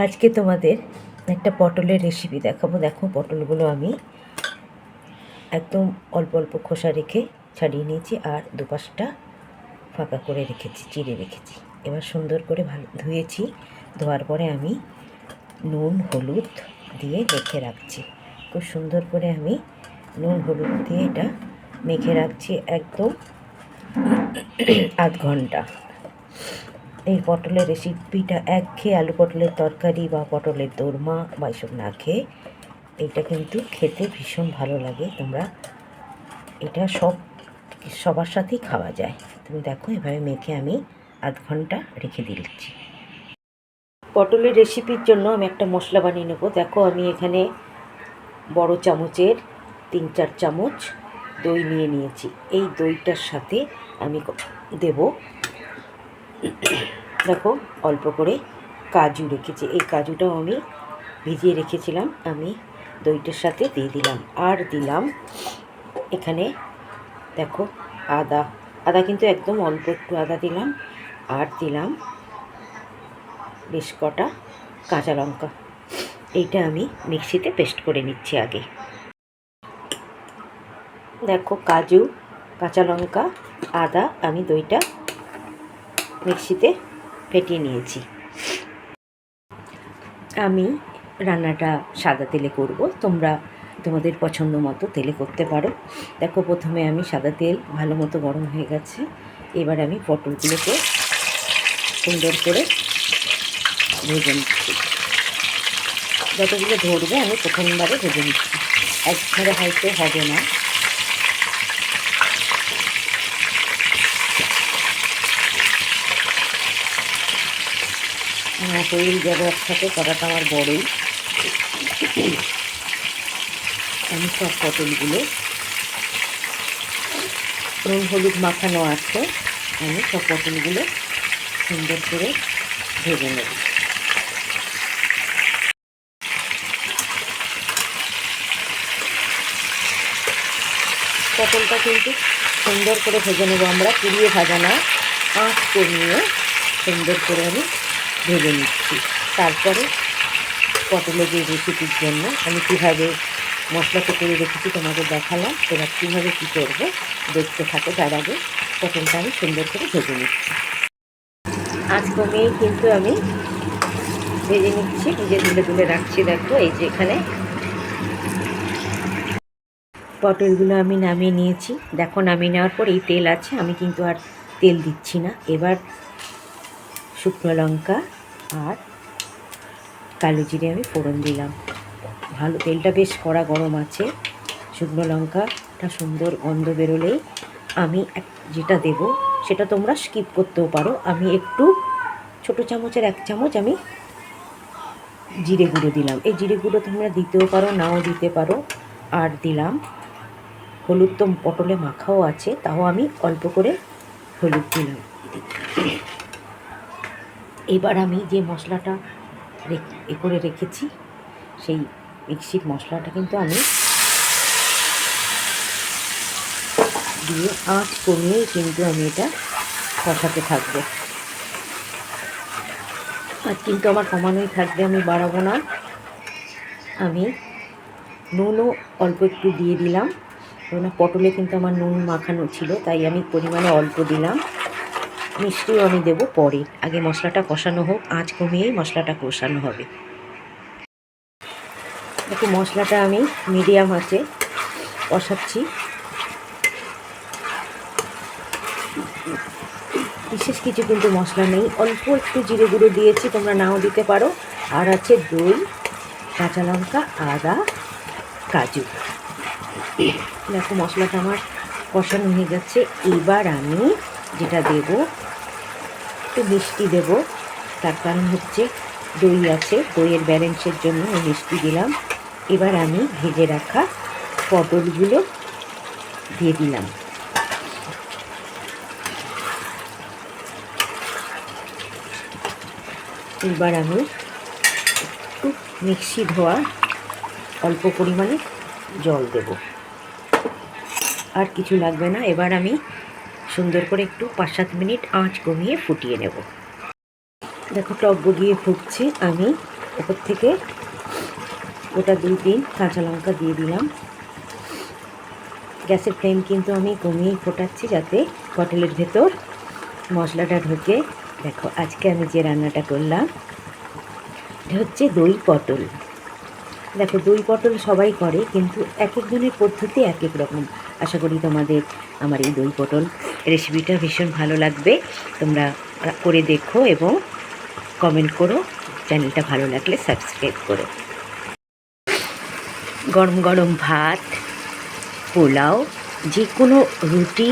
আজকে তোমাদের একটা পটলের রেসিপি দেখাবো। দেখো, পটলগুলো আমি একদম অল্প অল্প খোসা রেখে ছাড়িয়ে নিয়েছি, আর দুপাশটা ফাঁকা করে রেখেছি, চিড়ে রেখেছি। এবার সুন্দর করে ভালো ধুয়েছি। ধোয়ার পরে আমি নুন হলুদ দিয়ে মেখে রাখছি। খুব সুন্দর করে আমি নুন হলুদ দিয়ে এটা মেখে রাখছি একদম আধ ঘন্টা। এই পটলের রেসিপিটা একঘেয়ে আলু পটলের তরকারি বা পটলের দোরমা বা এসব না খেয়ে এইটা কিন্তু খেতে ভীষণ ভালো লাগে। তোমরা এটা সবার সাথেই খাওয়া যায়। তুমি দেখো, এভাবে মেখে আমি আধ ঘন্টা রেখে দিচ্ছি। পটলের রেসিপির জন্য আমি একটা মশলা বানিয়ে নেব। দেখো, আমি এখানে বড় চামচের 3-4 চামচ দই নিয়ে নিয়েছি। এই দইটার সাথে আমি দেব, দেখো, অল্প করে কাজু রেখেছি। এই কাজুটাও আমি ভিজিয়ে রেখেছিলাম, আমি দইটার সাথে দিয়ে দিলাম। আর দিলাম এখানে, দেখো, আদা কিন্তু একদম অল্প একটু আদা দিলাম। আর দিলাম বেশ কটা কাঁচা লঙ্কা। এইটা আমি মিক্সিতে পেস্ট করে নিচ্ছি আগে। দেখো, কাজু, কাঁচা লঙ্কা, আদা, আমি দইটা মিক্সিতে ফেটিয়ে নিয়েছি। আমি রান্নাটা সাদা তেলে করব, তোমরা তোমাদের পছন্দ মতো তেলে করতে পারো। দেখো, প্রথমে আমি সাদা তেল ভালো মতো গরম হয়ে গেছে। এবার আমি পটলগুলোকে সুন্দর করে ভেজে নিচ্ছি। যতগুলো ধরবে আমি প্রথমবারে ভেজে নিচ্ছি, একবারে হয়তো হবে না। তৈরি যাবো একসাথে, করাটা আমার বড়ই। আমি সব পটলগুলো নুন হলুদ মাখানো আছে, আমি সব পটলগুলো সুন্দর করে ভেজে নেব। পটলটা কিন্তু সুন্দর করে ভেজে নেব আমরা, পুড়িয়ে ভাজা না, আঁচ কমিয়ে সুন্দর করে আমি ভেজে নিচ্ছি। তারপরে পটলের যে রেসিপির জন্য আমি কীভাবে মশলাটা করে রেখেছি তোমাদের দেখালাম। এবার কীভাবে কী করবো দেখতে থাকো। তার আগে পটলটা আমি সুন্দর করে ভেজে নিচ্ছি। আঁচ কমিয়েই কিন্তু আমি ভেজে নিচ্ছি, ভেজে তুলে তুলে রাখছি। দেখো, এই যে এখানে পটলগুলো আমি নামিয়ে নিয়েছি। দেখো, নামিয়ে নেওয়ার পর এই তেল আছে, আমি কিন্তু আর তেল দিচ্ছি না। এবার শুকনো লঙ্কা আর কালো জিরে আমি ফোড়ন দিলাম। ভালো, তেলটা বেশ কড়া গরম আছে। শুকনো লঙ্কাটা সুন্দর গন্ধ বেরোলেই আমি যেটা দেব সেটা তোমরা স্কিপ করতেও পারো। আমি একটু ছোটো চামচের 1 চামচ আমি জিরে গুঁড়ো দিলাম। এই জিরে গুঁড়ো তোমরা দিতেও পারো, নাও দিতে পারো। আর দিলাম হলুদ, তো পটলে মাখাও আছে, তাও আমি অল্প করে হলুদ দিলাম। এবার আমি যে মশলাটা করে রেখেছি, সেই মিক্সির মশলাটা কিন্তু আমি দিয়ে আঁচ কমিয়েই কিন্তু আমি এটা কষাতে থাকবো। আজ কিন্তু আমার কমানোই থাকবে, আমি বাড়াবো না। আমি নুনও অল্প একটু দিয়ে দিলাম, কারণ পটলে কিন্তু আমার নুন মাখানো ছিল, তাই আমি পরিমাণে অল্প দিলাম। মিষ্টিও আমি দেবো পরে, আগে মশলাটা কষানো হোক। আঁচ কমিয়েই মশলাটা কষানো হবে। দেখো, মশলাটা আমি মিডিয়াম আঁচে কষাচ্ছি। বিশেষ কিছু কিন্তু মশলা নেই, অল্প একটু জিরে গুঁড়ো দিয়েছি, তোমরা নাও দিতে পারো। আর আছে দই, কাঁচা লঙ্কা, আদা, কাজু। দেখো, মশলাটা আমার কষানো হয়ে যাচ্ছে। এবার আমি যেটা দেব, একটু মিষ্টি দেব। তার কারণ হচ্ছে দই আছে, দইয়ের ব্যালেন্সের জন্য আমি মিষ্টি দিলাম। এবার আমি ভেজে রাখা পটলগুলো দিয়ে দিলাম। এবার আমি একটু মিক্সি ধোয়া অল্প পরিমাণে জল দেব, আর কিছু লাগবে না। এবার আমি সুন্দর করে একটু 5-7 মিনিট আঁচ কমিয়ে ফুটিয়ে নেব। দেখো, টক বগিয়ে ফুটছে, আমি ওপর থেকে ওটা 2-3 কাঁচা লঙ্কা দিয়ে দিলাম। গ্যাসের ফ্লেম কিন্তু আমি কমিয়েই ফোটাচ্ছি যাতে পটলের ভেতর মশলাটা ঢোকে। দেখো আজকে আমি যে রান্নাটা করলাম এটা হচ্ছে দই পটল। দেখো দই পটল সবাই করে, কিন্তু এক একজনের পদ্ধতি এক এক রকম। আশা করি তোমাদের আমার এই দই পটল রেসিপিটা ভীষণ ভালো লাগবে। তোমরা করে দেখো এবং কমেন্ট করো। চ্যানেলটা ভালো লাগলে সাবস্ক্রাইব করো। গরম গরম ভাত, পোলাও, যে কোনো রুটি,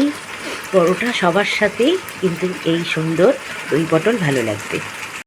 পরোটা সবার সাথেই কিন্তু এই সুন্দর দই পটল ভালো লাগবে।